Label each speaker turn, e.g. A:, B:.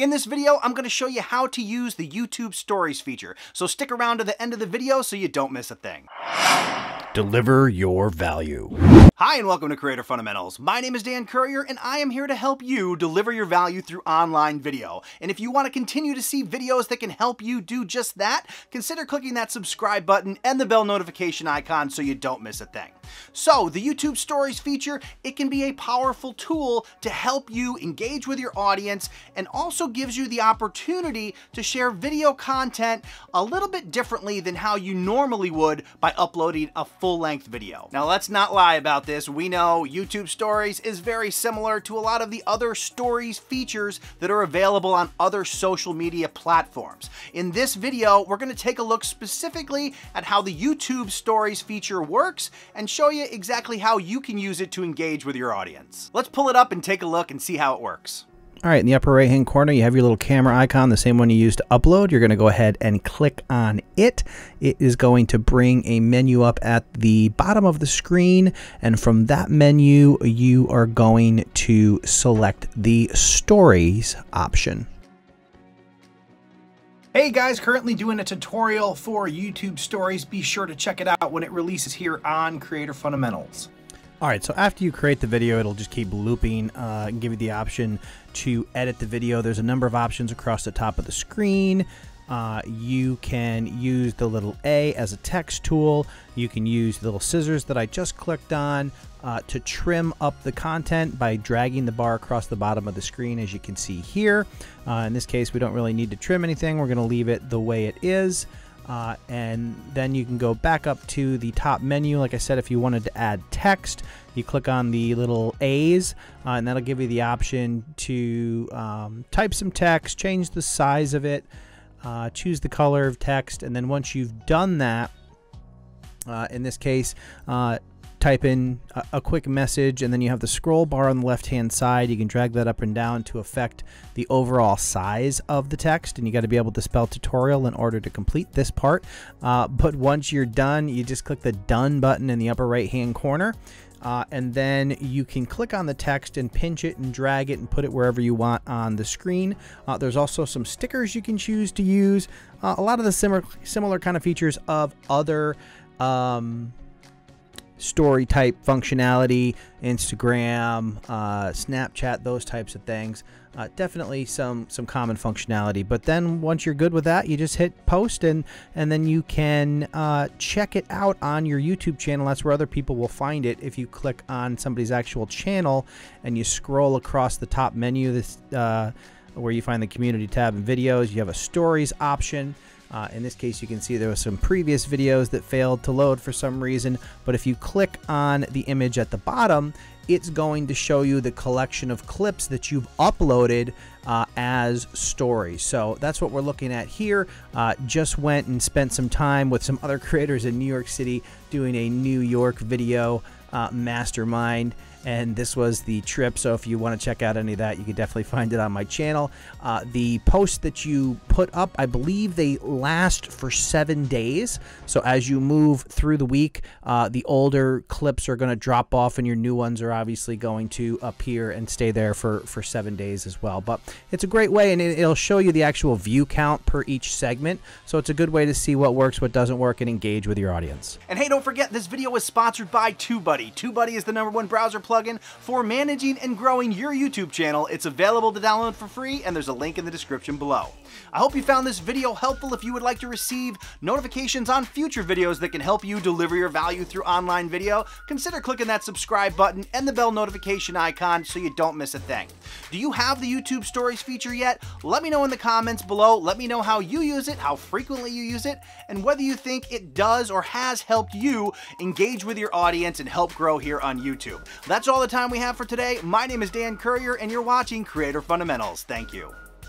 A: In this video, I'm going to show you how to use the YouTube Stories feature, so stick around to the end of the video so you don't miss a thing.
B: Deliver your value.
A: Hi and welcome to Creator Fundamentals. My name is Dan Courier and I am here to help you deliver your value through online video. And if you want to continue to see videos that can help you do just that, consider clicking that subscribe button and the bell notification icon so you don't miss a thing. So the YouTube Stories feature, it can be a powerful tool to help you engage with your audience and also gives you the opportunity to share video content a little bit differently than how you normally would by uploading a full-length video. Now let's not lie about this. We know YouTube Stories is very similar to a lot of the other Stories features that are available on other social media platforms. In this video, we're going to take a look specifically at how the YouTube Stories feature works and show you exactly how you can use it to engage with your audience. Let's pull it up and take a look and see how it works.
B: All right, in the upper right-hand corner, you have your little camera icon, the same one you used to upload. You're going to go ahead and click on it. It is going to bring a menu up at the bottom of the screen, and from that menu, you are going to select the Stories option.
C: Hey guys, currently doing a tutorial for YouTube Stories. Be sure to check it out when it releases here on Creator Fundamentals.
B: All right, so after you create the video, it'll just keep looping and give you the option to edit the video. There's a number of options across the top of the screen. You can use the little A as a text tool. You can use the little scissors that I just clicked on to trim up the content by dragging the bar across the bottom of the screen, as you can see here. In this case, we don't really need to trim anything. We're going to leave it the way it is. And then you can go back up to the top menu. Like I said, if you wanted to add text, you click on the little A's, and that'll give you the option to type some text, change the size of it, choose the color of text, and then once you've done that, in this case, type in a quick message, and then you have the scroll bar on the left hand side. You can drag that up and down to affect the overall size of the text, and you got to be able to spell tutorial in order to complete this part. But once you're done, you just click the done button in the upper right hand corner, and then you can click on the text and pinch it and drag it and put it wherever you want on the screen. There's also some stickers you can choose to use. A lot of the similar kind of features of other story type functionality, Instagram, Snapchat, those types of things. Definitely some common functionality. But then once you're good with that, you just hit post, and then you can check it out on your YouTube channel. That's where other people will find it. If you click on somebody's actual channel and you scroll across the top menu, this where you find the community tab and videos, you have a stories option. In this case, you can see there were some previous videos that failed to load for some reason, but if you click on the image at the bottom, it's going to show you the collection of clips that you've uploaded as stories. So that's what we're looking at here. Just went and spent some time with some other creators in New York City doing a New York video mastermind, and this was the trip. So if you want to check out any of that, you can definitely find it on my channel. The posts that you put up, I believe they last for 7 days. So as you move through the week, the older clips are going to drop off and your new ones are obviously going to appear and stay there for 7 days as well. But it's a great way, and it'll show you the actual view count per each segment. So it's a good way to see what works, what doesn't work, and engage with your audience.
A: And hey, don't forget, this video is sponsored by TUBEBUDDY. TUBEBUDDY is the #1 browser plugin for managing and growing your YouTube channel. It's available to download for free, and there's a link in the description below. I hope you found this video helpful. If you would like to receive notifications on future videos that can help you deliver your value through online video, consider clicking that subscribe button and the bell notification icon so you don't miss a thing. Do you have the YouTube Stories feature yet? Let me know in the comments below. Let me know how you use it, how frequently you use it, and whether you think it does or has helped you engage with your audience and help grow here on YouTube. That's all the time we have for today. My name is Dan Courier, and you're watching Creator Fundamentals. Thank you.